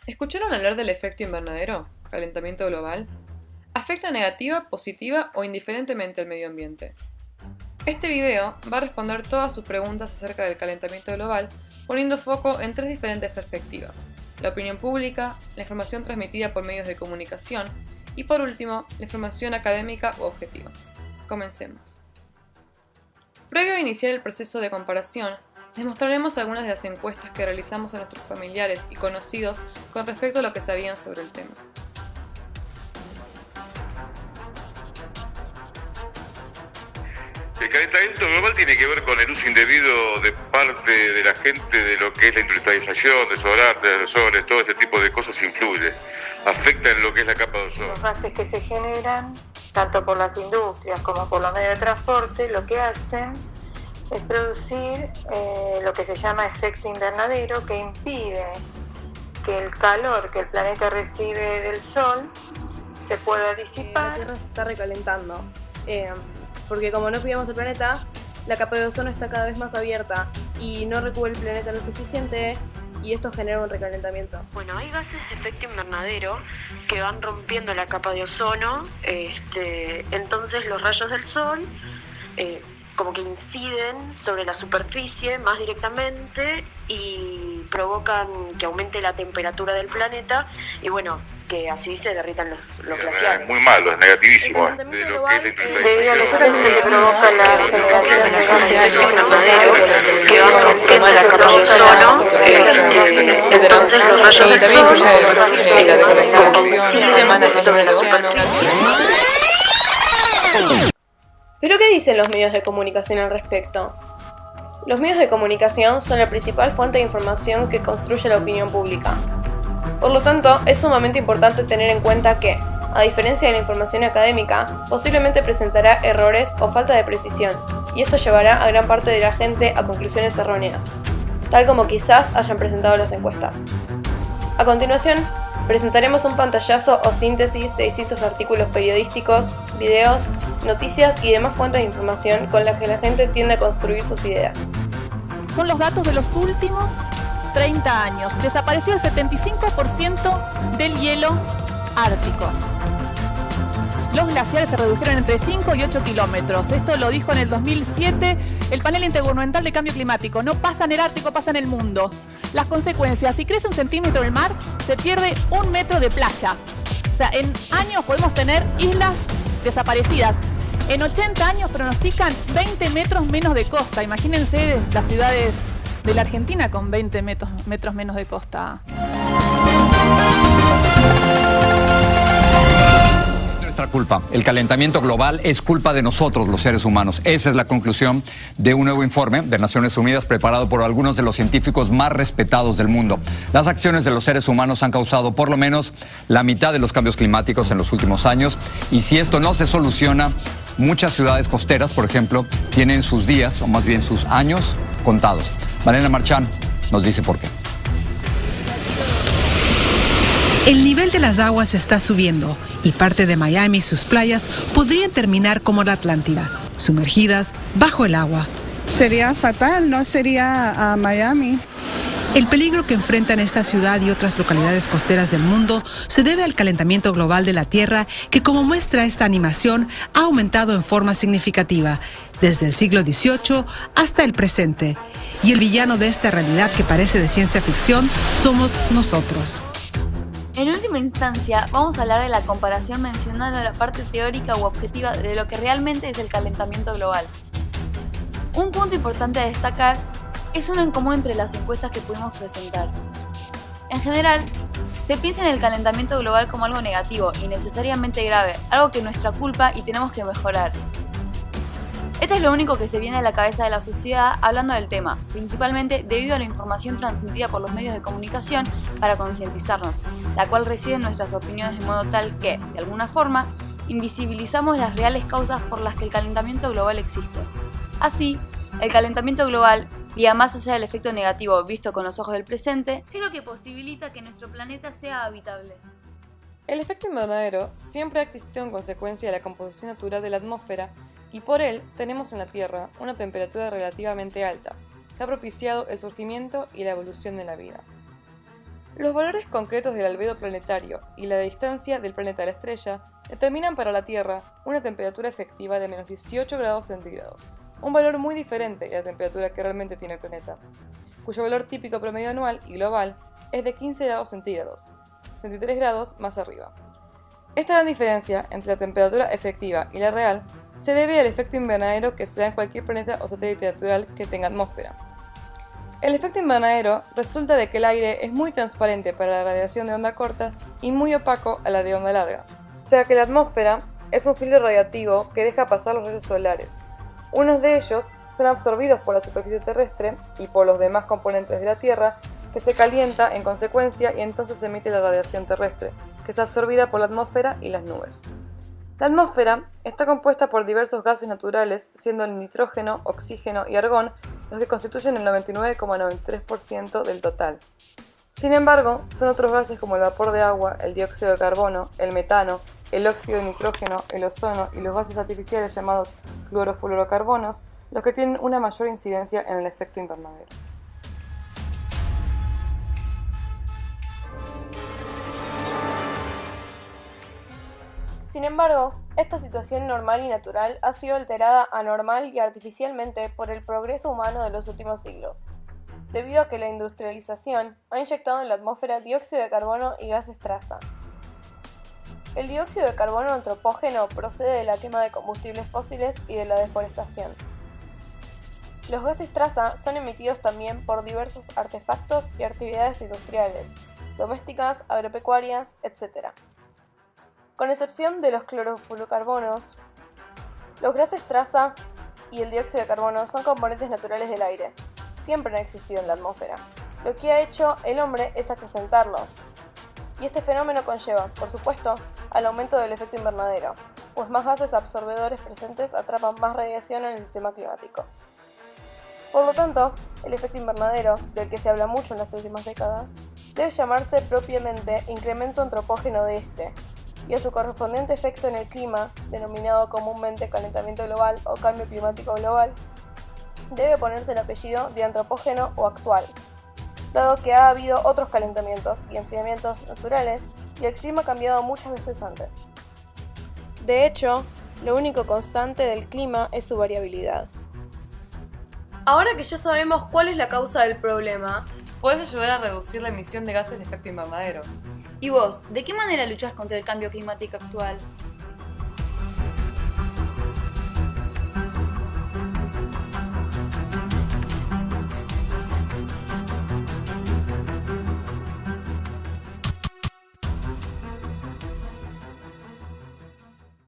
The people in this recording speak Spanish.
¿Escucharon hablar del efecto invernadero, calentamiento global? ¿Afecta negativa, positiva o indiferentemente al medio ambiente? Este video va a responder todas sus preguntas acerca del calentamiento global, poniendo foco en tres diferentes perspectivas: la opinión pública, la información transmitida por medios de comunicación y, por último, la información académica u objetiva. Comencemos. Previo a iniciar el proceso de comparación, les mostraremos algunas de las encuestas que realizamos a nuestros familiares y conocidos con respecto a lo que sabían sobre el tema. El calentamiento global tiene que ver con el uso indebido de parte de la gente de lo que es la industrialización, desodorantes, aerosoles, todo este tipo de cosas influye, afecta en lo que es la capa de ozono. Los gases que se generan, tanto por las industrias como por los medios de transporte, lo que hacen es producir lo que se llama efecto invernadero, que impide que el calor que el planeta recibe del Sol se pueda disipar. La Tierra se está recalentando. Porque como no cuidamos el planeta, la capa de ozono está cada vez más abierta y no recubre el planeta lo suficiente y esto genera un recalentamiento. Bueno, hay gases de efecto invernadero que van rompiendo la capa de ozono, entonces los rayos del sol como que inciden sobre la superficie más directamente y provocan que aumente la temperatura del planeta y bueno, que así se derritan los glaciares. Es muy malo, es negativísimo. El De lo que es la Debido al industrialización. efecto que provoca la generación de gases de efecto invernadero, que van rompiendo la capa de ozono, entonces los rayos del sol como que inciden sobre la superficie. ¿Pero qué dicen los medios de comunicación al respecto? Los medios de comunicación son la principal fuente de información que construye la opinión pública. Por lo tanto, es sumamente importante tener en cuenta que, a diferencia de la información académica, posiblemente presentará errores o falta de precisión, y esto llevará a gran parte de la gente a conclusiones erróneas, tal como quizás hayan presentado las encuestas. A continuación, presentaremos un pantallazo o síntesis de distintos artículos periodísticos, videos, noticias y demás fuentes de información con las que la gente tiende a construir sus ideas. Son los datos de los últimos 30 años. Desapareció el 75% del hielo ártico. Los glaciares se redujeron entre 5 y 8 kilómetros. Esto lo dijo en el 2007 el Panel Intergubernamental de Cambio Climático. No pasa en el Ártico, pasa en el mundo. Las consecuencias: si crece 1 centímetro el mar, se pierde 1 metro de playa. O sea, en años podemos tener islas desaparecidas. En 80 años pronostican 20 metros menos de costa. Imagínense las ciudades de la Argentina con 20 metros menos de costa. Nuestra culpa. El calentamiento global es culpa de nosotros, los seres humanos. Esa es la conclusión de un nuevo informe de Naciones Unidas preparado por algunos de los científicos más respetados del mundo. Las acciones de los seres humanos han causado por lo menos la mitad de los cambios climáticos en los últimos años, y si esto no se soluciona, muchas ciudades costeras, por ejemplo, tienen sus días, o más bien sus años, contados. Malena Marchán nos dice por qué. El nivel de las aguas está subiendo y parte de Miami y sus playas podrían terminar como la Atlántida, sumergidas bajo el agua. Sería fatal, no sería Miami. El peligro que enfrentan esta ciudad y otras localidades costeras del mundo se debe al calentamiento global de la Tierra que, como muestra esta animación, ha aumentado en forma significativa desde el siglo XVIII hasta el presente. Y el villano de esta realidad que parece de ciencia ficción somos nosotros. En última instancia, vamos a hablar de la comparación mencionando la parte teórica u objetiva de lo que realmente es el calentamiento global. Un punto importante a destacar es uno en común entre las encuestas que pudimos presentar. En general, se piensa en el calentamiento global como algo negativo y necesariamente grave, algo que es nuestra culpa y tenemos que mejorar. Esto es lo único que se viene a la cabeza de la sociedad hablando del tema, principalmente debido a la información transmitida por los medios de comunicación para concientizarnos, la cual reside en nuestras opiniones de modo tal que, de alguna forma, invisibilizamos las reales causas por las que el calentamiento global existe. Así, el calentamiento global, vía más allá del efecto negativo visto con los ojos del presente, es lo que posibilita que nuestro planeta sea habitable. El efecto invernadero siempre ha existido en consecuencia de la composición natural de la atmósfera y por él tenemos en la Tierra una temperatura relativamente alta, que ha propiciado el surgimiento y la evolución de la vida. Los valores concretos del albedo planetario y la distancia del planeta a la estrella determinan para la Tierra una temperatura efectiva de menos 18 grados centígrados, un valor muy diferente de la temperatura que realmente tiene el planeta, cuyo valor típico promedio anual y global es de 15 grados centígrados, 33 grados más arriba. Esta gran diferencia entre la temperatura efectiva y la real se debe al efecto invernadero que se da en cualquier planeta o satélite natural que tenga atmósfera. El efecto invernadero resulta de que el aire es muy transparente para la radiación de onda corta y muy opaco a la de onda larga. O sea que la atmósfera es un filtro radiactivo que deja pasar los rayos solares. Unos de ellos son absorbidos por la superficie terrestre y por los demás componentes de la Tierra, que se calienta en consecuencia y entonces emite la radiación terrestre, que es absorbida por la atmósfera y las nubes. La atmósfera está compuesta por diversos gases naturales, siendo el nitrógeno, oxígeno y argón los que constituyen el 99,93% del total. Sin embargo, son otros gases como el vapor de agua, el dióxido de carbono, el metano, el óxido de nitrógeno, el ozono y los gases artificiales llamados clorofluorocarbonos los que tienen una mayor incidencia en el efecto invernadero. Sin embargo, esta situación normal y natural ha sido alterada anormal y artificialmente por el progreso humano de los últimos siglos, debido a que la industrialización ha inyectado en la atmósfera dióxido de carbono y gases traza. El dióxido de carbono antropógeno procede de la quema de combustibles fósiles y de la deforestación. Los gases traza son emitidos también por diversos artefactos y actividades industriales, domésticas, agropecuarias, etc. Con excepción de los clorofluorocarbonos, los gases traza y el dióxido de carbono son componentes naturales del aire. Siempre han existido en la atmósfera. Lo que ha hecho el hombre es acrecentarlos. Y este fenómeno conlleva, por supuesto, al aumento del efecto invernadero, pues más gases absorbedores presentes atrapan más radiación en el sistema climático. Por lo tanto, el efecto invernadero, del que se habla mucho en las últimas décadas, debe llamarse propiamente incremento antropógeno de este, y a su correspondiente efecto en el clima, denominado comúnmente calentamiento global o cambio climático global, debe ponerse el apellido de antropógeno o actual, dado que ha habido otros calentamientos y enfriamientos naturales y el clima ha cambiado muchas veces antes. De hecho, lo único constante del clima es su variabilidad. Ahora que ya sabemos cuál es la causa del problema, Puedes ayudar a reducir la emisión de gases de efecto invernadero. ¿Y vos, de qué manera luchás contra el cambio climático actual?